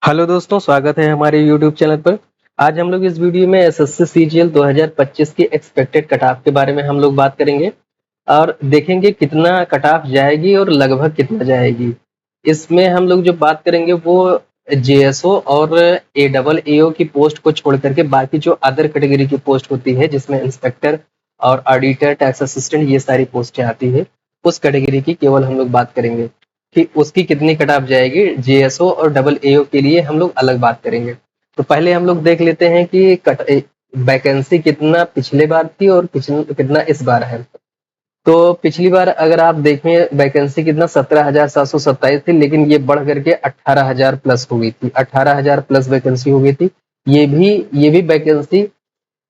Hello दोस्तों, स्वागत है हमारे यूट्यूब चैनल पर। आज हम लोग इस वीडियो में एसएससी सीजीएल 2025 की एक्सपेक्टेड कट ऑफ के बारे में हम लोग बात करेंगे और देखेंगे कितना कट ऑफ जाएगी और लगभग कितना जाएगी। इसमें हम लोग जो बात करेंगे वो जेएसओ और एडबल एओ की पोस्ट को छोड़ करके बाकी जो अदर कैटेगरी की पोस्ट होती है, जिसमें इंस्पेक्टर और ऑडिटर, टैक्स असिस्टेंट, ये सारी पोस्टें आती है, उस कैटेगरी की केवल हम लोग बात करेंगे कि उसकी कितनी कट ऑफ जाएगी। जेएसओ और डबल एओ के लिए हम लोग अलग बात करेंगे। तो पहले हम लोग देख लेते हैं कि वैकेंसी कितना पिछले बार थी और कितना इस बार है। तो पिछली बार अगर आप देखें वैकेंसी कितना 17,727 थी, लेकिन ये बढ़ करके 18,000 प्लस हो गई थी। 18,000 प्लस वैकेंसी हो गई थी। ये भी वैकेंसी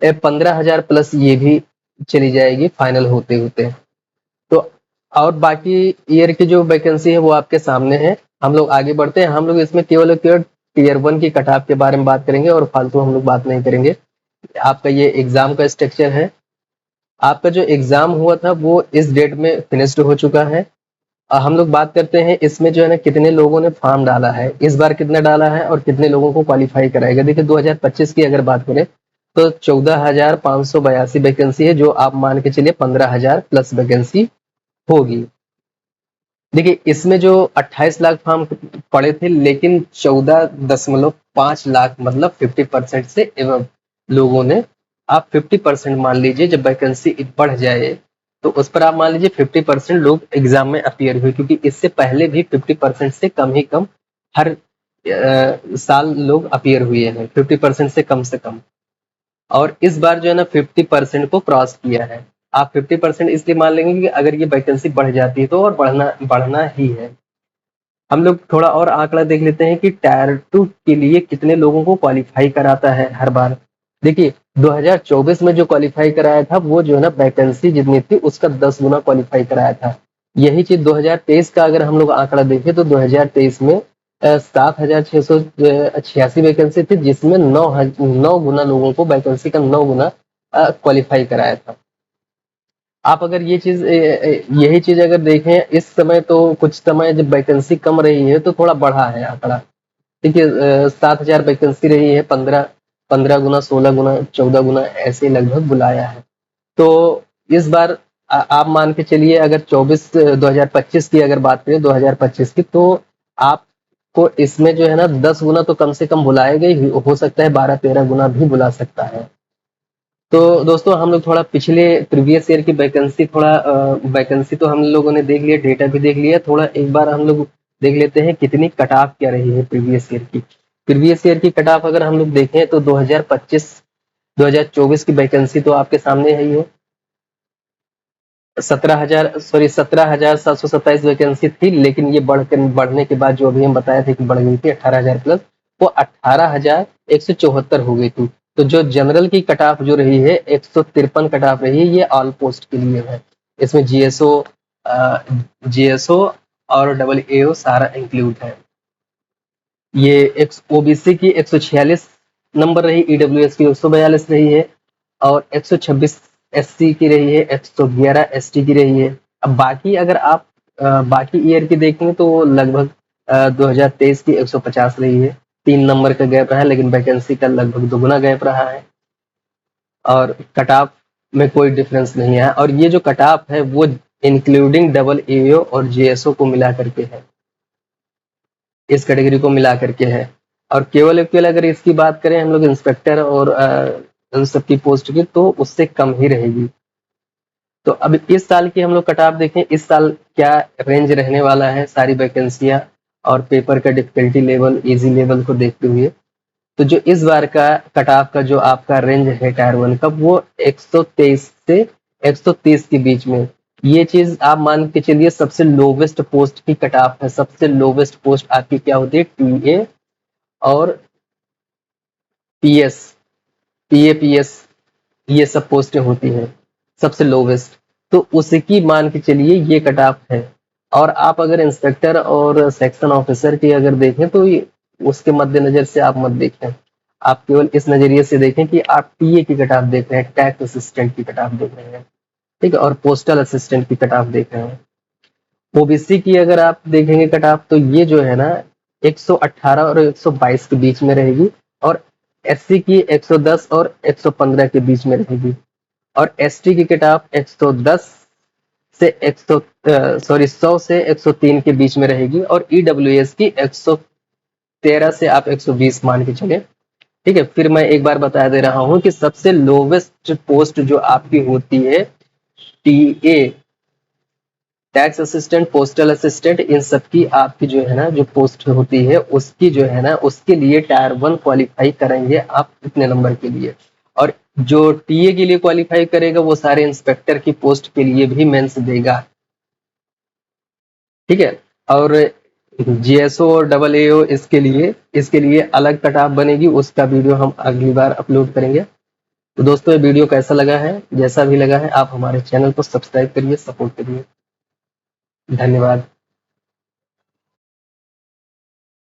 15,000 प्लस ये भी चली जाएगी फाइनल होते होते। तो और बाकी ईयर की जो वैकेंसी है वो आपके सामने है। हम लोग आगे बढ़ते हैं। हम लोग इसमें केवल और केवल टीयर 1 की कट ऑफ के बारे में बात करेंगे और फालतू हम लोग बात नहीं करेंगे। आपका ये एग्जाम का स्ट्रक्चर है। आपका जो एग्जाम हुआ था वो इस डेट में फिनिश्ड हो चुका है। हम लोग बात करते हैं इसमें जो है ना कितने लोगों ने फॉर्म डाला है, इस बार कितना डाला है और कितने लोगों को क्वालिफाई कराएगा। देखिए 2025 की अगर बात करें तो 14,582 वैकेंसी है, जो आप मान के चलिए 15,000 प्लस वैकेंसी होगी। देखिए इसमें जो 28 लाख फॉर्म पड़े थे, लेकिन 14.5 लाख मतलब 50% से एवं लोगों ने, आप 50% मान लीजिए, जब वैकेंसी बढ़ जाए तो उस पर आप मान लीजिए 50% लोग एग्जाम में अपीयर हुए, क्योंकि इससे पहले भी 50% से कम ही कम हर साल लोग अपीयर हुए हैं, 50% से कम। और इस बार जो है ना 50% को क्रॉस किया है। आप 50% इसलिए मान लेंगे कि अगर ये वैकेंसी बढ़ जाती है तो और बढ़ना बढ़ना ही है। हम लोग थोड़ा और आंकड़ा देख लेते हैं कि टायर 2 के लिए कितने लोगों को क्वालिफाई कराता है हर बार। देखिए 2024 में जो क्वालिफाई कराया था वो जो है ना वैकेंसी जितनी थी उसका 10 गुना क्वालिफाई कराया था। यही चीज 2023 का अगर हम लोग आंकड़ा देखें तो 2023 में 7,686 वैकेंसी थी, जिसमें 9 गुना लोगों को, वैकेंसी का 9 गुना क्वालिफाई कराया था। आप अगर यही चीज अगर देखें इस समय, तो कुछ समय जब वैकेंसी कम रही है तो थोड़ा बढ़ा है आंकड़ा। देखिए 7,000 वैकेंसी रही है, 15 गुना, 16 गुना, 14 गुना ऐसे लगभग बुलाया है। तो इस बार आप मान के चलिए, अगर 2025 की अगर बात करें, 2025 की, तो आपको इसमें जो है ना 10 गुना तो कम से कम बुलाएगा ही, हो सकता है 12-13 गुना भी बुला सकता है। तो दोस्तों हम लोग थोड़ा पिछले प्रीवियस ईयर की वैकेंसी तो हम लोगों ने देख लिया, डेटा भी देख लिया। थोड़ा एक बार हम लोग देख लेते हैं कितनी कट ऑफ क्या रही है प्रीवियस ईयर की। प्रीवियस ईयर की कट ऑफ अगर हम लोग देखें तो 2024 की वैकेंसी तो आपके सामने है ही है। 17,727 वैकेंसी थी, लेकिन ये बढ़ने के बाद जो अभी हम बताए थे कि बढ़ गई थी 18,000 प्लस, वो 18,174 हो गई थी। तो जो जनरल की कट ऑफ जो रही है 153 कट ऑफ रही है, ये ऑल पोस्ट के लिए है। इसमें जीएसओ और डबल एओ सारा इंक्लूड है। ये ओबीसी की 146 नंबर रही, ईडब्ल्यूएस की 142 रही है और 126 एससी की रही है, 111 एसटी की रही है। अब बाकी अगर आप बाकी ईयर की देखेंगे तो वो लगभग 2023 की 150 रही है। 3 नंबर का गैप रहा है, लेकिन वैकेंसी का लगभग दोगुना गैप रहा है और कट ऑफ में कोई डिफरेंस नहीं है। और ये जो कट ऑफ है वो इंक्लूडिंग डबल एओ और जेएसओ को मिला करके है, इस कैटेगरी को मिला करके है। और केवल अगर इसकी बात करें हम लोग इंस्पेक्टर और उन सबकी पोस्ट की, तो उससे कम ही रहेगी। तो अब इस साल की हम लोग कट ऑफ देखें, इस साल क्या रेंज रहने वाला है सारी वैकेंसियां और पेपर का डिफिकल्टी लेवल, इजी लेवल को देखते हुए। तो जो इस बार का कट ऑफ का जो आपका रेंज है टायर 1 का, वो 123 से 130 के बीच में। ये चीज आप मान के चलिए सबसे लोवेस्ट पोस्ट की कट ऑफ है। सबसे लोवेस्ट पोस्ट आपकी क्या होती है? टीए और पीएस, पीएपीएस, ये सब पोस्टें होती हैं सबसे लोवेस्ट। तो उसकी मान के चलिए ये कट ऑफ है। और आप अगर इंस्पेक्टर और सेक्शन ऑफिसर की अगर देखें तो उसके मद्देनजर से आप मत देखें। आप केवल इस नजरिए से देखें कि आप टीए की कट ऑफ देख रहे हैं, टैक्स असिस्टेंट की कट ऑफ देख रहे हैं, ठीक है, और पोस्टल असिस्टेंट की कट ऑफ देख रहे हैं। ओबीसी की अगर आप देखेंगे कट ऑफ, तो ये जो है ना 118 और 122 के बीच में रहेगी, और एससी की 110 और 115 के बीच में रहेगी, और एसटी की कटाफ 110 से 100 से 103 के बीच में रहेगी, और ईडब्ल्यूएस की 113 से आप 120 मान के चले। ठीक है, फिर मैं एक बार बता दे रहा हूं कि सबसे लोवेस्ट पोस्ट जो आपकी होती है TA, tax assistant, postal assistant, इन सब की आपकी जो है ना जो पोस्ट होती है उसकी जो है ना उसके लिए टायर 1 क्वालिफाई करेंगे आप इतने नंबर के लिए, और जो टीए के लिए क्वालिफाई करेगा वो सारे इंस्पेक्टर की पोस्ट के लिए भी मेंस देगा। ठीक है, और जीएसओ और डबल एओ इसके लिए अलग कट ऑफ बनेगी, उसका वीडियो हम अगली बार अपलोड करेंगे। तो दोस्तों ये वीडियो कैसा लगा है, जैसा भी लगा है आप हमारे चैनल को सब्सक्राइब करिए, सपोर्ट करिए। धन्यवाद।